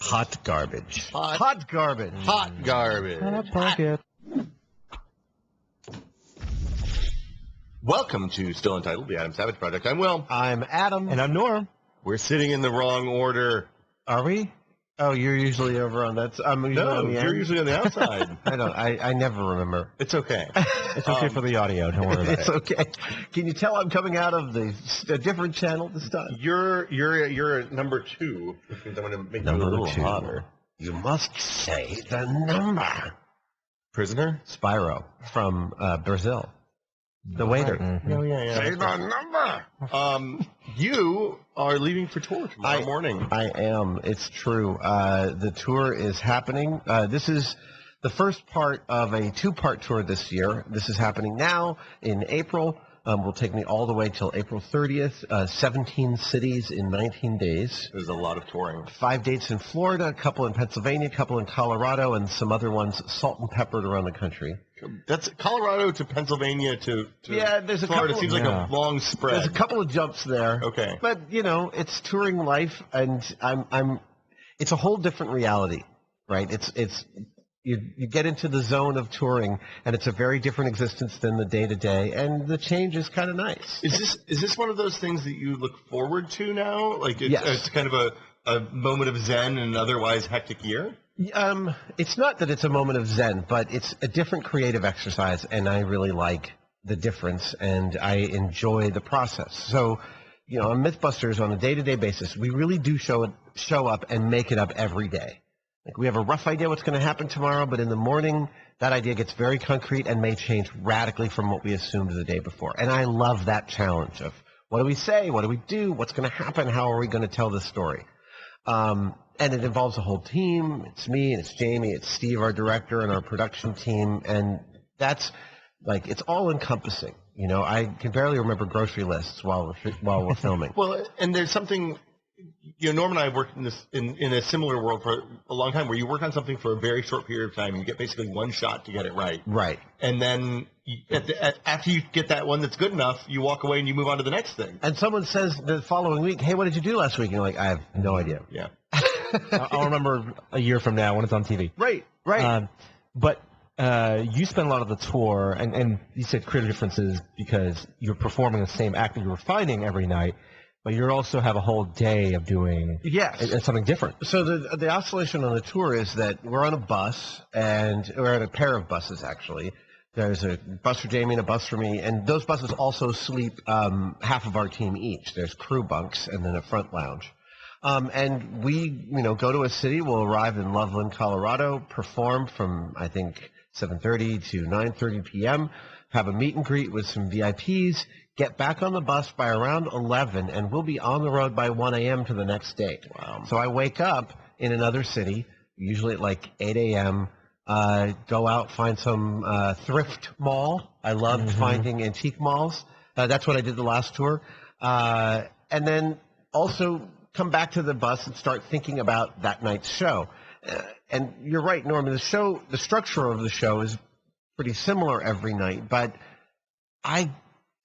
Hot garbage. Hot garbage. Hot garbage. Hot pocket. Welcome to Still Untitled, the Adam Savage Project. I'm Will. I'm Adam. And I'm Norm. We're sitting in the wrong order. Are we? Oh, you're usually over on that. I'm usually on the you're end. usually on the outside. I never remember. It's okay. It's okay for the audio. Don't worry about It's it. okay. Can you tell I'm coming out of a different channel this time? You're at number 2, which means I'm going to make you a little hotter. You must say the number. Prisoner? Spyro from Brazil. The waiter. Mhm. Oh, yeah. Say the number. You are leaving for tour tomorrow morning. I am. It's true. The tour is happening. This is the first part of a 2-part tour this year. This is happening now in April. Will take me all the way till April 30th. 17 cities in 19 days. There's a lot of touring. 5 dates in Florida, a couple in Pennsylvania, a couple in Colorado, and some other ones salt and peppered around the country. That's Colorado to Pennsylvania to Yeah, there's a Florida. couple- Seems like a long spread. There's a couple of jumps there. Okay. But, it's touring life, and it's a whole different reality, right? You get into the zone of touring, and it's a very different existence than the day-to-day, and the change is kind of nice. Is this one of those things that you look forward to now? Like it's, Yes. it's kind of a moment of zen in an otherwise hectic year? It's not that it's a moment of zen, but it's a different creative exercise, and I really like the difference, and I enjoy the process. So, on Mythbusters, on a day-to-day basis, we really do show up and make it up every day. Like, we have a rough idea what's going to happen tomorrow, but in the morning, that idea gets very concrete and may change radically from what we assumed the day before. And I love that challenge of what do we say, what do we do, what's going to happen, how are we going to tell this story? And it involves a whole team. It's me, and it's Jamie, it's Steve, our director, and our production team. And that's, it's all-encompassing. I can barely remember grocery lists while we're filming. Well, and there's something, Norm and I have worked in a similar world for a long time, where you work on something for a very short period of time, and you get basically one shot to get it right. Right. And then after you get that one that's good enough, you walk away and you move on to the next thing. And someone says the following week, hey, what did you do last week? And you're like, I have no idea. Yeah. I'll remember a year from now when it's on TV. Right. But you spend a lot of the tour, and you said creative differences because you're performing the same act that you're refining every night, but you also have a whole day of doing something different. So the oscillation on the tour is that we're on a bus, and we're on a pair of buses, actually. There's a bus for Jamie and a bus for me, and those buses also sleep half of our team each. There's crew bunks and then a front lounge. And we, go to a city. We'll arrive in Loveland, Colorado, perform from, I think, 7:30 to 9:30 p.m., have a meet and greet with some VIPs, get back on the bus by around 11, and we'll be on the road by 1 a.m. to the next date. Wow. So I wake up in another city, usually at 8 a.m., go out, find some thrift mall. I loved finding antique malls. That's what I did the last tour. And then also come back to the bus and start thinking about that night's show. And you're right, Norman, the structure of the show is pretty similar every night, but I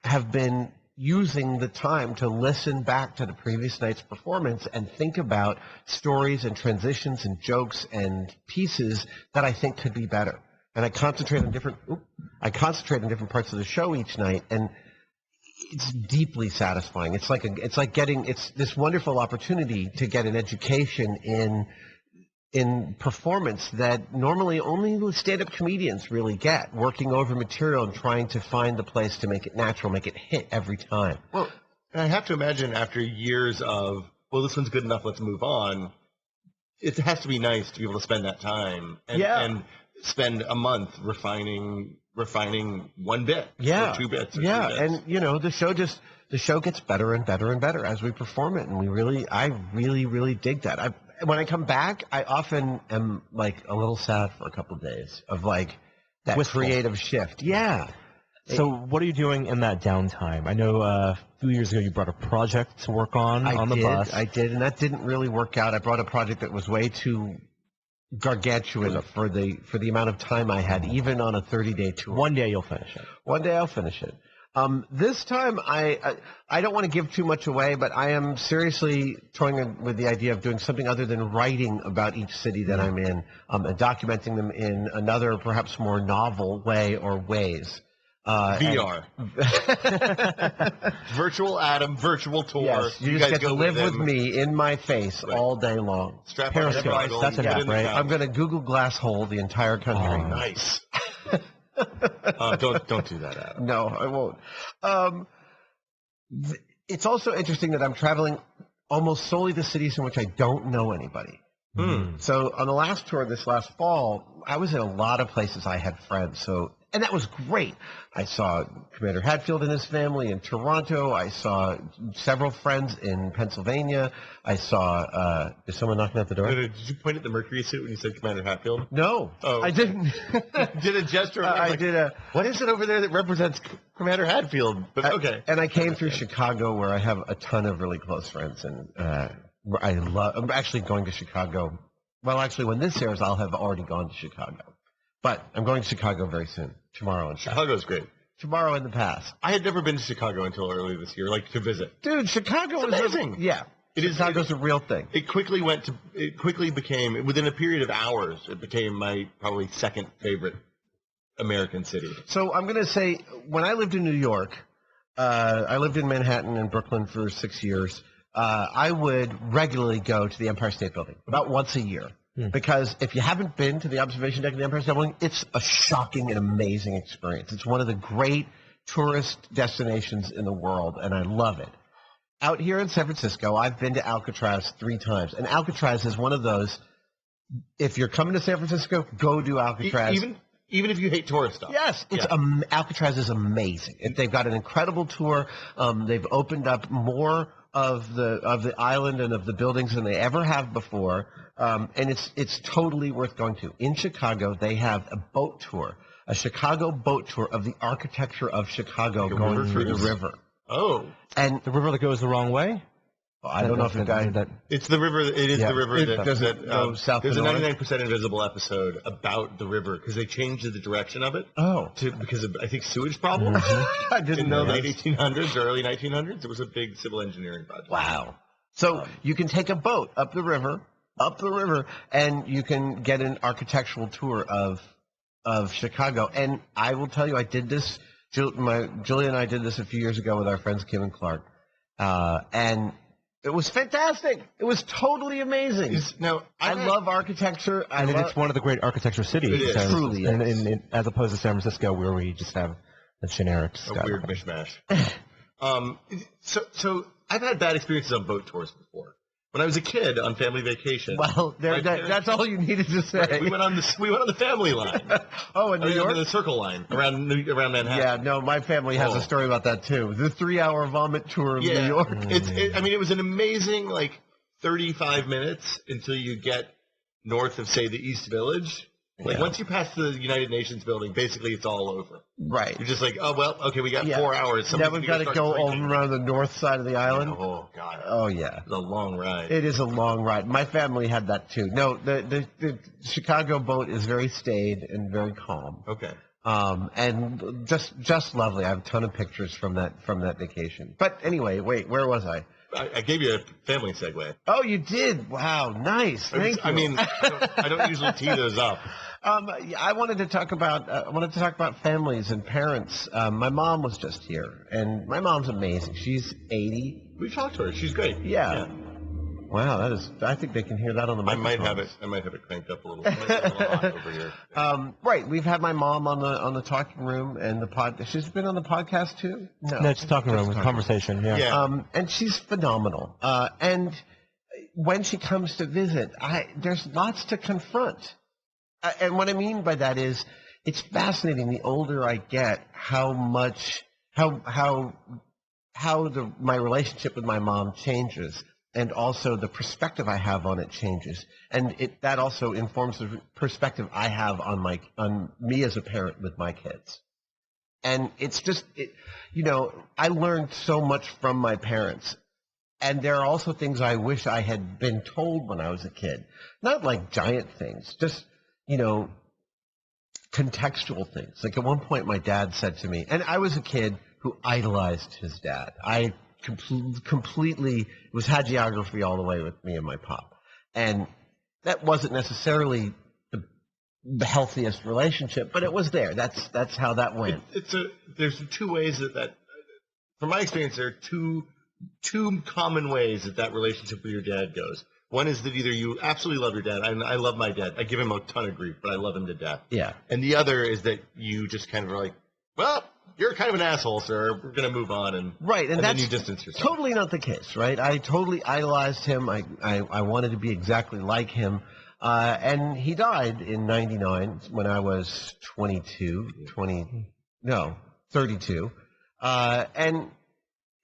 have been using the time to listen back to the previous night's performance and think about stories and transitions and jokes and pieces that I think could be better. And I concentrate on different parts of the show each night, and it's deeply satisfying. It's this wonderful opportunity to get an education in performance that normally only stand-up comedians really get, working over material and trying to find the place to make it natural, make it hit every time. Well, I have to imagine after years of, well, this one's good enough, let's move on, it has to be nice to be able to spend that time and spend a month refining one bit or 2 bits or 3 bits. And the show gets better and better and better as we perform it, and I really dig that. When I come back, I often am a little sad for a couple of days of that Wistful. creative shift. Yeah. So what are you doing in that downtime? I know a few years ago you brought a project to work on the bus. I did, and that didn't really work out. I brought a project that was way too gargantuan for the amount of time I had, even on a 30-day tour. One day you'll finish it. One day I'll finish it. This time, I don't want to give too much away, but I am seriously toying with the idea of doing something other than writing about each city that I'm in, and documenting them in another, perhaps more novel way or ways. VR. Virtual Adam, virtual tour. Yes, you just guys get to go live with them. me in my face all day long. Strap on Periscope. the goggles, That's get enough, in the right? couch. I'm going to Google Glass hole the entire country. Oh. Nice. Don't do that, Adam. No, I won't. It's also interesting that I'm traveling almost solely to cities in which I don't know anybody. So on the last tour this last fall, I was in a lot of places I had friends. And that was great. I saw Commander Hatfield and his family in Toronto. I saw several friends in Pennsylvania. I saw, is someone knocking at the door? Did you point at the Mercury suit when you said Commander Hatfield? No, Oh. I didn't. Did a gesture. I did a. What is it over there that represents Commander Hatfield? But okay. And I came through Chicago, where I have a ton of really close friends, and I'm actually going to Chicago. Well, actually, when this airs, I'll have already gone to Chicago. But I'm going to Chicago very soon, tomorrow and Chicago's great. tomorrow in the past. I had never been to Chicago until earlier this year, like to visit. Dude, Chicago is amazing. Yeah, Chicago's a real thing. It quickly became, within a period of hours, it became my probably second favorite American city. So I'm going to say, when I lived in New York, I lived in Manhattan and Brooklyn for 6 years. I would regularly go to the Empire State Building about once a year. Because if you haven't been to the observation deck of the Empire State Building, it's a shocking and amazing experience. It's one of the great tourist destinations in the world, and I love it. Out here in San Francisco, I've been to Alcatraz 3 times, and Alcatraz is one of those, if you're coming to San Francisco, go do Alcatraz. Even if you hate tourist stuff. Yes, Alcatraz is amazing. They've got an incredible tour. They've opened up more of the island and of the buildings than they ever have before, and it's totally worth going to. In Chicago, they have a boat tour, a Chicago boat tour of the architecture of Chicago going through the river. Oh, And the river that goes the wrong way? I don't know if it's the river. It is the river It that doesn't go south There's to a north? 99% Invisible episode about the river because they changed the direction of it because of, I think, sewage problems. I didn't In know the that. late 1800s or early 1900s. It was a big civil engineering project. Wow. So you can take a boat up the river, and you can get an architectural tour of Chicago. And I will tell you, I did this. Julia and I did this a few years ago with our friends Kim and Clark, and it was fantastic. It was totally amazing. I love architecture. It's one of the great architecture cities. It is. Truly and as opposed to San Francisco, where we just have the generic A stuff. weird mishmash. So I've had bad experiences on boat tours before. When I was a kid on family vacation. Well, that's all you needed to say. Right, we went on the family line. In New York? The Circle Line around Manhattan. Yeah, no, my family has a story about that too. The 3-hour vomit tour of New York. It was an amazing 35 minutes until you get north of, say, the East Village. Once you pass the United Nations building, basically it's all over. Right. You're just like, oh well, okay, we got 4 hours. Now we've got to go all around the north side of the island. Oh God. Oh yeah. It's a long ride. It is a long ride. My family had that too. No, the Chicago boat is very staid and very calm. Okay. And just lovely. I have a ton of pictures from that vacation. But anyway, wait, where was I? I gave you a family segue. Oh, you did? Wow, nice. Thank you. I mean, I don't usually tee those up. I wanted to talk about families and parents. My mom was just here, and my mom's amazing. She's 80. We've talked to her. She's great. Yeah. Wow, that is. I think they can hear that on the I microphone. might have it cranked up a little. It might be a little hot over here. Right. We've had my mom on the talking room and the pod. She's been on the podcast too. No, it's talking room, conversation. Yeah. And she's phenomenal. And when she comes to visit, there's lots to confront. And what I mean by that is, it's fascinating. The older I get, how my relationship with my mom changes. And also the perspective I have on it changes, and that also informs the perspective I have on me as a parent with my kids. And it's just, I learned so much from my parents, and there are also things I wish I had been told when I was a kid. Not like giant things, just contextual things. Like at one point, my dad said to me, and I was a kid who idolized his dad. I completely, it was hagiography all the way with me and my pop. And that wasn't necessarily the healthiest relationship, but it was there. That's how that went. There's two ways that from my experience, there are two common ways that relationship with your dad goes. One is that either you absolutely love your dad, and I love my dad. I give him a ton of grief, but I love him to death. Yeah. And the other is that you just kind of are like, well, you're kind of an asshole, sir. We're going to move on. And that's then you distance yourself. Totally not the case, right? I totally idolized him. I wanted to be exactly like him. And he died in 99 when I was 32. And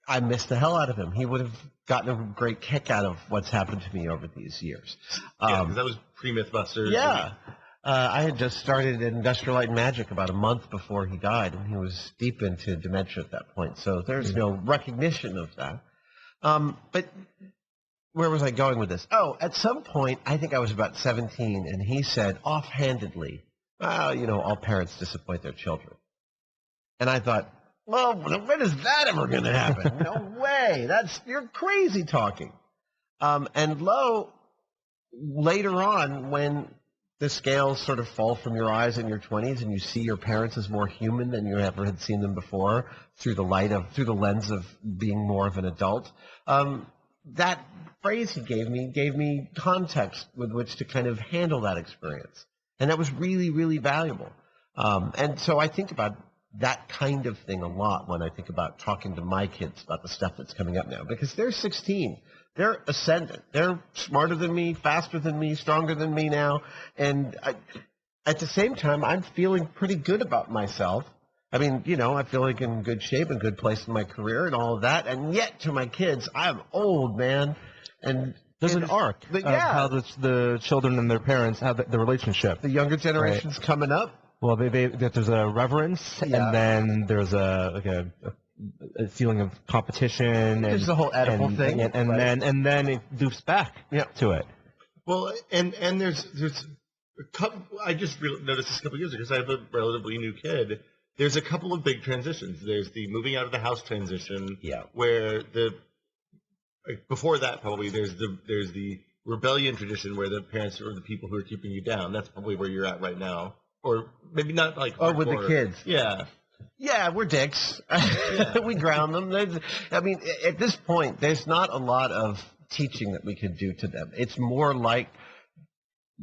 I missed the hell out of him. He would have gotten a great kick out of what's happened to me over these years. Yeah, because that was pre-Mythbusters. Yeah. I had just started in Industrial Light and Magic about a month before he died, and he was deep into dementia at that point. So there's no recognition of that. But where was I going with this? Oh, at some point, I think I was about 17, and he said offhandedly, well, all parents disappoint their children. And I thought, well, when is that ever going to happen? No way. You're crazy talking. And later on, when the scales sort of fall from your eyes in your 20s and you see your parents as more human than you ever had seen them before through the lens of being more of an adult, that phrase he gave me context with which to kind of handle that experience. And that was really, really valuable. And so I think about that kind of thing a lot when I think about talking to my kids about the stuff that's coming up now, because they're 16. They're ascendant. They're smarter than me, faster than me, stronger than me now. And at the same time, I'm feeling pretty good about myself. I mean, I feel like in good shape and good place in my career and all of that. And yet to my kids, I'm old, man. And there's an arc of how the children and their parents have the relationship. The younger generation's coming up. Well, there's a reverence, and then there's a feeling of competition. There's the whole Oedipal thing, and then it loops back to it. Well, and there's a couple. I just noticed this a couple of years ago because I have a relatively new kid. There's a couple of big transitions. There's the moving out of the house transition, where before that probably there's the rebellion tradition where the parents are the people who are keeping you down. That's probably where you're at right now. Or maybe not like with the kids. Yeah, we're dicks. We ground them. I mean, at this point, there's not a lot of teaching that we could do to them. It's more like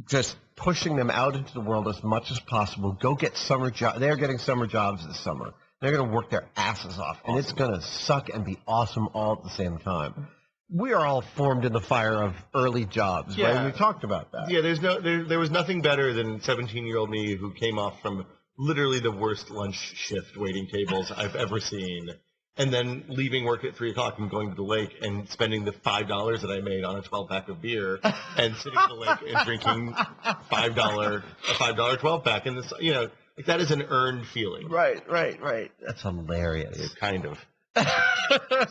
just pushing them out into the world as much as possible. Go get summer jobs. They're getting summer jobs this summer. They're going to work their asses off, and it's going to suck and be awesome all at the same time. We are all formed in the fire of early jobs, right? And we talked about that. Yeah, there was nothing better than 17-year-old me who came off from literally the worst lunch shift waiting tables I've ever seen, and then leaving work at 3 o'clock and going to the lake and spending the $5 that I made on a 12-pack of beer and sitting at the lake and drinking a $5 12-pack. And this, like that is an earned feeling. Right. That's hilarious. It's kind of.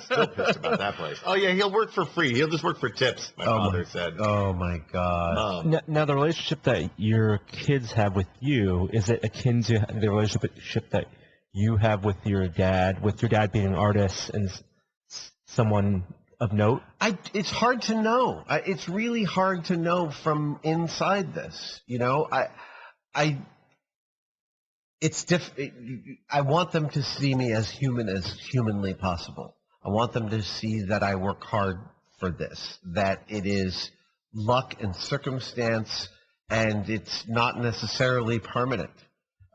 Still pissed about that place. Oh yeah, he'll work for free. He'll just work for tips. My father said. Oh my God. Now the relationship that your kids have with you, is it akin to the relationship that you have with your dad? With your dad being an artist and someone of note? It's hard to know. It's really hard to know from inside this. I want them to see me as human as humanly possible. I want them to see that I work hard for this, that it is luck and circumstance, and it's not necessarily permanent,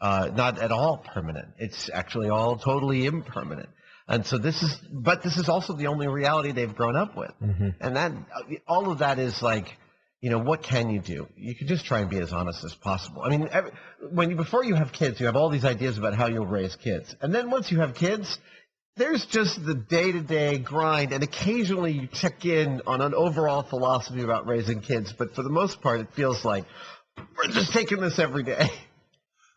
not at all permanent. It's actually all totally impermanent. And so this is also the only reality they've grown up with. Mm-hmm. And all of that is like, what can you do? You can just try and be as honest as possible. I mean, before you have kids, you have all these ideas about how you'll raise kids. And then once you have kids, there's just the day-to-day grind, and occasionally you check in on an overall philosophy about raising kids. But for the most part, it feels like we're just taking this every day.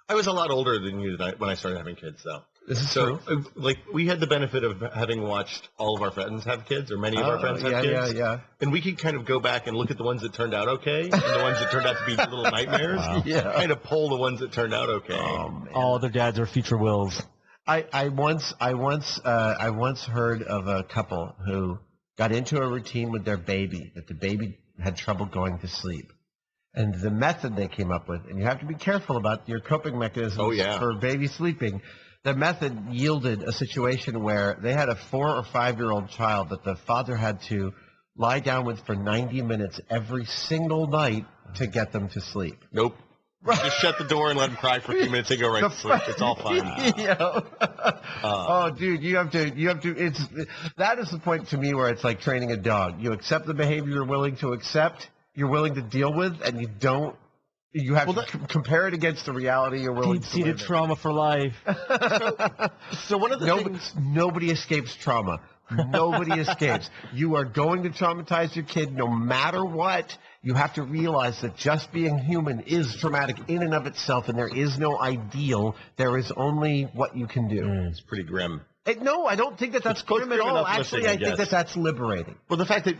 I was a lot older than you when I started having kids, though. This is true. Like, we had the benefit of having watched all of our friends have kids, or many of our friends have kids. Yeah. And we could kind of go back and look at the ones that turned out okay, and the ones that turned out to be little nightmares. Wow. Yeah. Kind of pull the ones that turned out okay. Oh, man. All their dads are future wills. I once heard of a couple who got into a routine with their baby, that the baby had trouble going to sleep. And the method they came up with, and you have to be careful about your coping mechanisms for baby sleeping, the method yielded a situation where they had a 4 or 5-year-old child that the father had to lie down with for 90 minutes every single night to get them to sleep. Nope. Just shut the door and let them cry for a few minutes and go right to sleep. It's all fine. Oh, dude, you have to, that is the point to me where it's like training a dog. You accept the behavior you're willing to accept, you're willing to deal with, and you have to compare it against the reality you're willing to live in. Deep-seated trauma for life. So one of the things... Nobody escapes trauma. Nobody escapes. You are going to traumatize your kid no matter what. You have to realize that just being human is traumatic in and of itself, and there is no ideal. There is only what you can do. It's pretty grim. No, I don't think that's grim at all. Actually, I think that's liberating. Well, the fact that...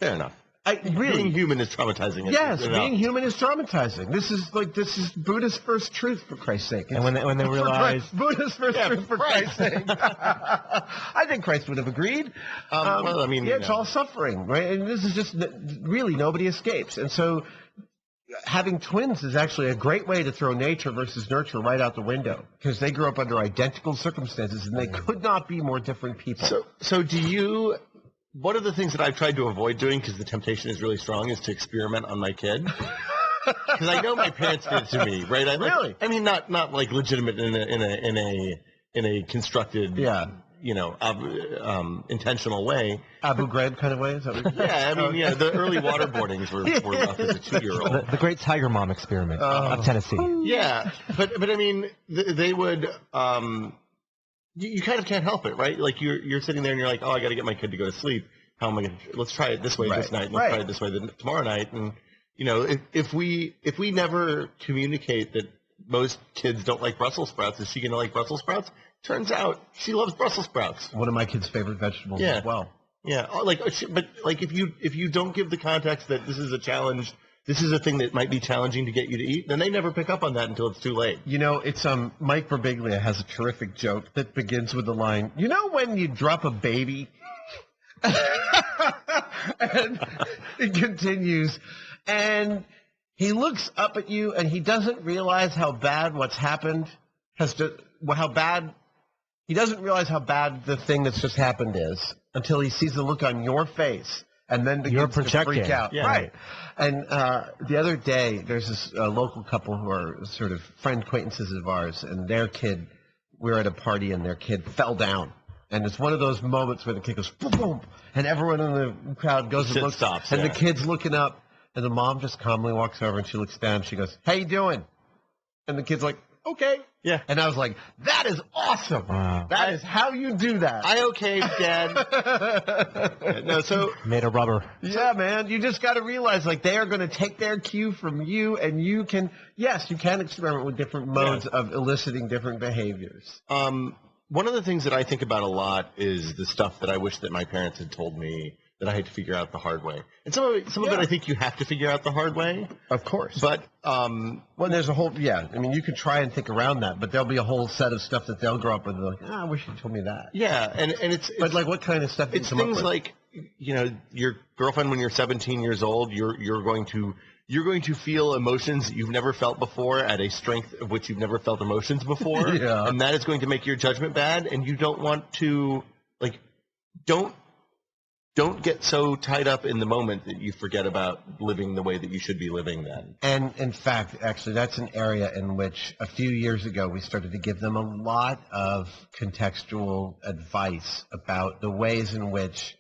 Fair enough. Being human is traumatizing. Yes, being human is traumatizing. This is Buddha's first truth, for Christ's sake. And when they realize Buddha's first truth, for Christ's sake. I think Christ would have agreed. Well, I mean, it's all suffering, right? And this is just really nobody escapes. And so, having twins is actually a great way to throw nature versus nurture right out the window, because they grew up under identical circumstances and they could not be more different people. So do you? One of the things that I've tried to avoid doing, because the temptation is really strong, is to experiment on my kid. Because I know my parents did it to me, right? Really? I mean, not like legitimate in a constructed, intentional way. Abu Ghraib kind of way? Is that what Yeah, I mean, the early waterboardings were rough as a 2-year-old. The Great Tiger Mom experiment of Tennessee. Yeah, but I mean, they would. You kind of can't help it, right? Like you're sitting there and you're like, oh, I got to get my kid to go to sleep. How am I going to? Let's try it this way this night. Let's try it this way tomorrow night. And if we never communicate that most kids don't like Brussels sprouts, is she going to like Brussels sprouts? Turns out she loves Brussels sprouts. One of my kids' favorite vegetables as well. Yeah, but if you don't give the context that this is a challenge. This is a thing that might be challenging to get you to eat, then they never pick up on that until it's too late. It's Mike Birbiglia has a terrific joke that begins with the line, when you drop a baby? And it continues, and he looks up at you and he doesn't realize how bad what's happened he doesn't realize how bad the thing that's just happened is until he sees the look on your face. And then begins to freak out. Yeah. Right. And the other day, there's this local couple who are sort of friend acquaintances of ours, and their kid, we were at a party, and their kid fell down. And it's one of those moments where the kid goes, boom, boom, and everyone in the crowd goes and looks, and the kid's looking up, and the mom just calmly walks over, and she looks down, and she goes, how you doing? And the kid's like, okay. Yeah. And I was like, that is awesome. Wow. That is how you do that. I okay, Dad. No, so made of rubber. Yeah, man. You just got to realize, they are going to take their cue from you, and you can experiment with different modes of eliciting different behaviors. One of the things that I think about a lot is the stuff that I wish that my parents had told me that I had to figure out the hard way. And some of it I think you have to figure out the hard way. Of course. But there's a whole you can try and think around that, but there'll be a whole set of stuff that they'll grow up with, and they're like, I wish you told me that. Yeah, and it's but what kind of stuff? It's things like your girlfriend when you're 17 years old, you're going to feel emotions that you've never felt before at a strength of which you've never felt emotions before, and that is going to make your judgment bad, and you don't want to Don't get so tied up in the moment that you forget about living the way that you should be living then. And in fact, actually, that's an area in which a few years ago we started to give them a lot of contextual advice about the ways in which,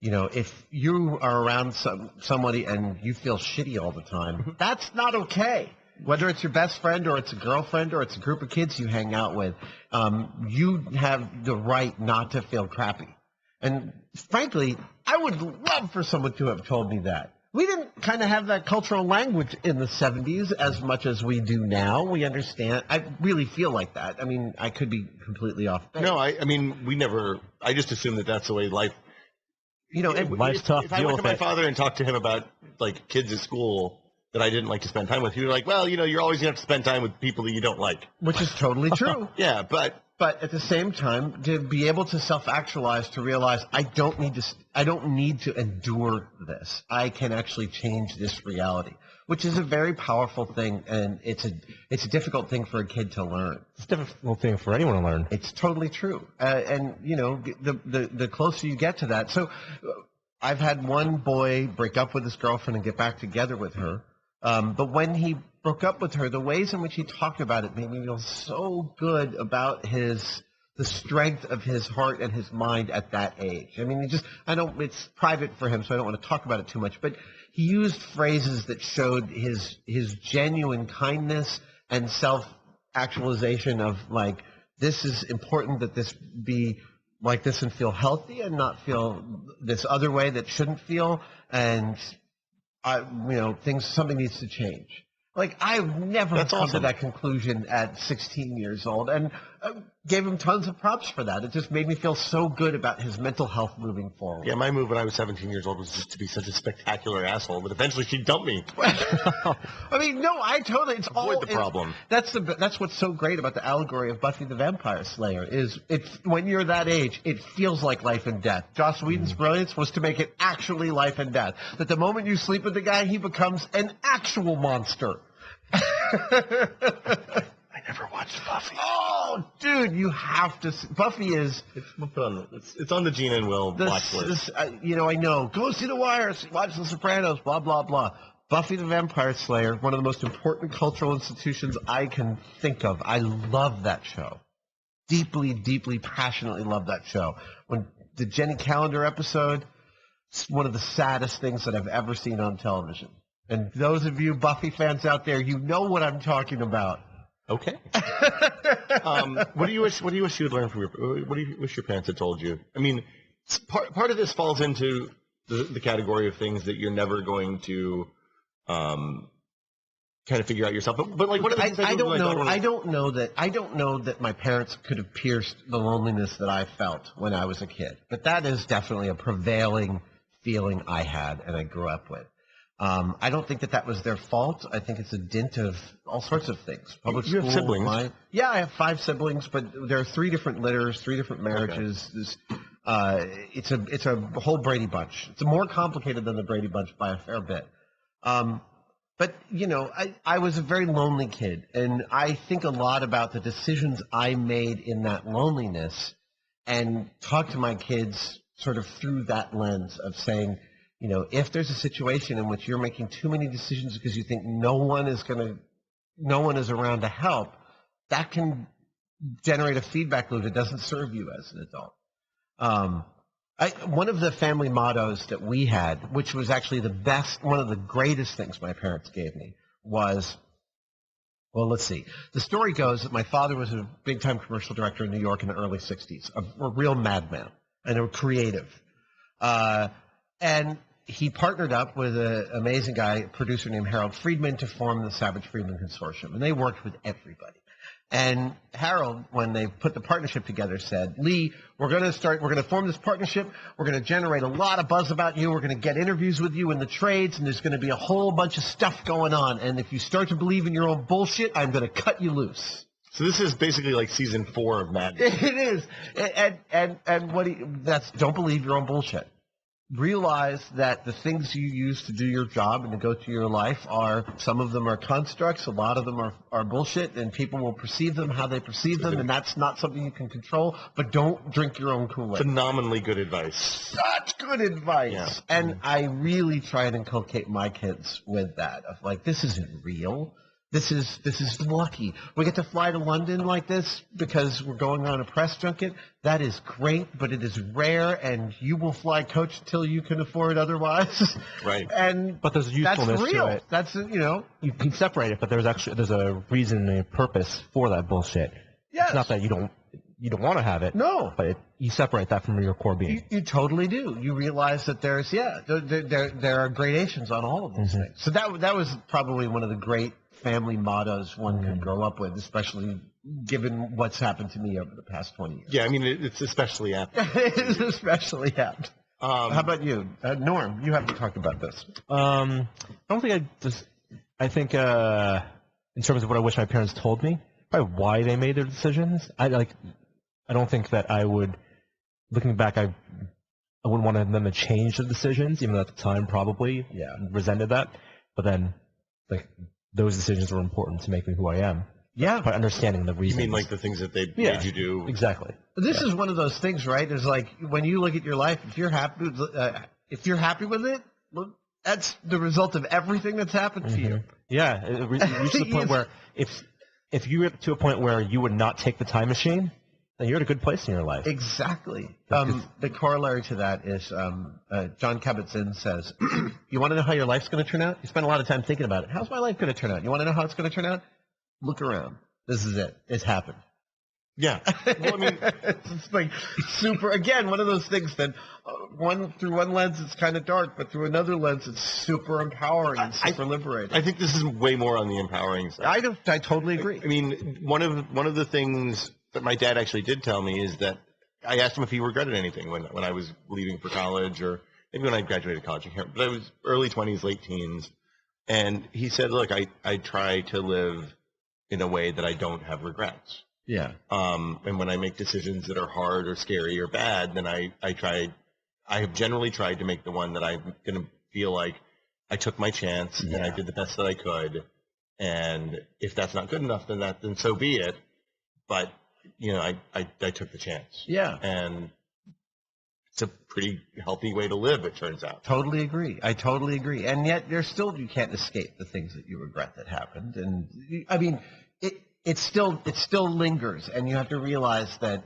if you are around somebody and you feel shitty all the time, that's not okay. Whether it's your best friend or it's a girlfriend or it's a group of kids you hang out with, you have the right not to feel crappy. And frankly, I would love for someone to have told me that. We didn't kind of have that cultural language in the 70s as much as we do now. We understand. I really feel like that. I mean, I could be completely off base. No, I mean, we never, I just assume that that's the way life. Life's tough. If I went to my father and talked to him about, kids at school, that I didn't like to spend time with. You're like, well, you're always going to have to spend time with people that you don't like. Which is totally true. Yeah, but at the same time, to be able to self-actualize, to realize I don't need to endure this. I can actually change this reality, which is a very powerful thing, and it's a difficult thing for a kid to learn. It's a difficult thing for anyone to learn. It's totally true, and the closer you get to that. So, I've had one boy break up with his girlfriend and get back together with her. But when he broke up with her, the ways in which he talked about it made me feel so good about the strength of his heart and his mind at that age. I mean, it's private for him, so I don't want to talk about it too much, but he used phrases that showed his genuine kindness and self-actualization of, like, this is important that this be like this and feel healthy and not feel this other way that shouldn't feel, and something needs to change. Like, I've never come to that conclusion at 16 years old, and gave him tons of props for that. It just made me feel so good about his mental health moving forward. Yeah, my move when I was 17 years old was just to be such a spectacular asshole that eventually she dumped me. I mean, no, I totally. It's avoid the problem. That's what's so great about the allegory of Buffy the Vampire Slayer is when you're that age, it feels like life and death. Joss Whedon's brilliance was to make it actually life and death. That the moment you sleep with the guy, he becomes an actual monster. I never watched Buffy. Oh, dude, you have to. Buffy is. It's on the Gina and Will watch list. I know. Go see The Wire. Watch The Sopranos. Blah blah blah. Buffy the Vampire Slayer, one of the most important cultural institutions I can think of. I love that show. Deeply, deeply, passionately love that show. When the Jenny Calendar episode, it's one of the saddest things that I've ever seen on television. And those of you Buffy fans out there, you know what I'm talking about. Okay. What do you wish you had learned from what do you wish your parents had told you? I mean, part of this falls into the category of things that you're never going to kind of figure out yourself. But like, what are the things I don't know. I don't know that my parents could have pierced the loneliness that I felt when I was a kid. But that is definitely a prevailing feeling I had and I grew up with. I don't think that was their fault. I think it's a dint of all sorts of things. Public you school. Have siblings? I have 5 siblings, but there are 3 different litters, 3 different marriages. Okay. It's a whole Brady Bunch. It's more complicated than the Brady Bunch by a fair bit. But I was a very lonely kid, and I think a lot about the decisions I made in that loneliness, and talk to my kids sort of through that lens of saying, if there's a situation in which you're making too many decisions because you think no one is around to help, that can generate a feedback loop that doesn't serve you as an adult. One of the family mottos that we had, which was actually one of the greatest things my parents gave me, was, well, let's see. The story goes that my father was a big-time commercial director in New York in the early 60s, a real madman and a creative. And he partnered up with an amazing guy, a producer named Harold Friedman, to form the Savage Friedman Consortium. And they worked with everybody. And Harold, when they put the partnership together, said, Lee, we're going to form this partnership. We're going to generate a lot of buzz about you. We're going to get interviews with you in the trades, and there's going to be a whole bunch of stuff going on. And if you start to believe in your own bullshit, I'm going to cut you loose. So this is basically like season 4 of Mad Men. It is. And don't believe your own bullshit. Realize that the things you use to do your job and to go through your life some of them are constructs, a lot of them are bullshit, and people will perceive them how they perceive them, and that's not something you can control, but don't drink your own Kool-Aid. Phenomenally good advice. Such good advice. Yeah. And I really try and inculcate my kids with that, of like, this isn't real. This is lucky. We get to fly to London like this because we're going on a press junket. That is great, but it is rare, and you will fly coach until you can afford otherwise. Right. But there's usefulness that's real. to it. That's You can separate it, but there's a reason and a purpose for that bullshit. Yes. It's not that you don't want to have it. No. But you separate that from your core being. You totally do. You realize that there are gradations on all of these things. So that was probably one of the great family mottos one could grow up with, especially given what's happened to me over the past 20 years. Yeah, I mean, it's especially apt. It is especially apt. How about you? Norm, you have to talk about this. I don't think I just I think in terms of what I wish my parents told me, probably why they made their decisions. I don't think that I would, looking back, I wouldn't want them to change the decisions, even though at the time probably resented that. But then, like, those decisions were important to make me who I am. Yeah. By understanding the reasons. You mean like the things that they made you do? Exactly. This is one of those things, right? Is like when you look at your life, if you're happy with it, well, that's the result of everything that's happened to you. Yeah, it reached the point where if you get to a point where you would not take the time machine, then you're at a good place in your life. Exactly. The corollary to that is John Kabat-Zinn says, you want to know how your life's going to turn out? You spend a lot of time thinking about it. How's my life going to turn out? You want to know how it's going to turn out? Look around. This is it. It's happened. Yeah. Well, I mean, it's like super, again, one of those things that through one lens it's kind of dark, but through another lens it's super empowering and super liberating. I think this is way more on the empowering side. I totally agree. I mean, one of the things that my dad actually did tell me is that I asked him if he regretted anything when I was leaving for college, or maybe when I graduated college. But I was early 20s, late teens. And he said, look, I try to live in a way that I don't have regrets. Yeah. And when I make decisions that are hard or scary or bad, then I have generally tried to make the one that I'm going to feel like I took my chance and I did the best that I could. And if that's not good enough, then so be it. But, you know, I took the chance. Yeah. And it's a pretty healthy way to live, it turns out. Totally agree. I totally agree. And yet you can't escape the things that you regret that happened. And I mean, it still lingers, and you have to realize that,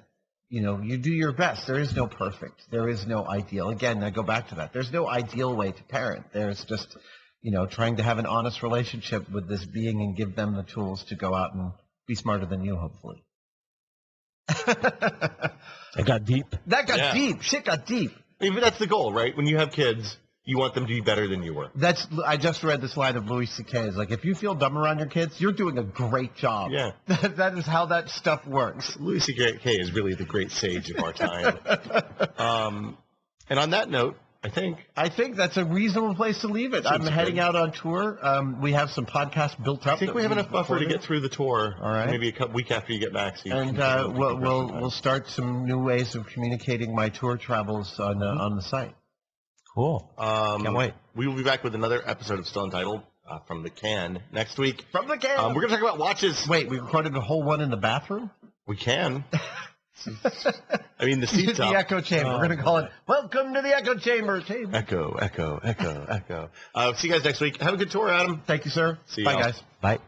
you know, you do your best. There is no perfect. There is no ideal. Again, I go back to that. There's no ideal way to parent. There's just, you know, trying to have an honest relationship with this being and give them the tools to go out and be smarter than you, hopefully. It got deep. That got deep. Shit got deep. I mean, that's the goal, right? When you have kids, you want them to be better than you were. I just read this line of Louis C.K. It's like, if you feel dumb around your kids, you're doing a great job. Yeah. That is how that stuff works. Louis C.K. is really the great sage of our time. And on that note, I think that's a reasonable place to leave it. I'm heading out on tour. We have some podcasts built up. I think we have enough buffer to get through the tour. All right. Maybe a week after you get back. So we'll start some new ways of communicating my tour travels on the site. Cool. Can't wait. We will be back with another episode of Still Untitled from the can next week. From the can. We're going to talk about watches. Wait, we recorded a whole one in the bathroom? We can. I mean, the seats the echo chamber. We're going to call it Welcome to the Echo Chamber. Echo, echo, echo, echo. See you guys next week. Have a good tour, Adam. Thank you, sir. See you. Bye, guys. Bye.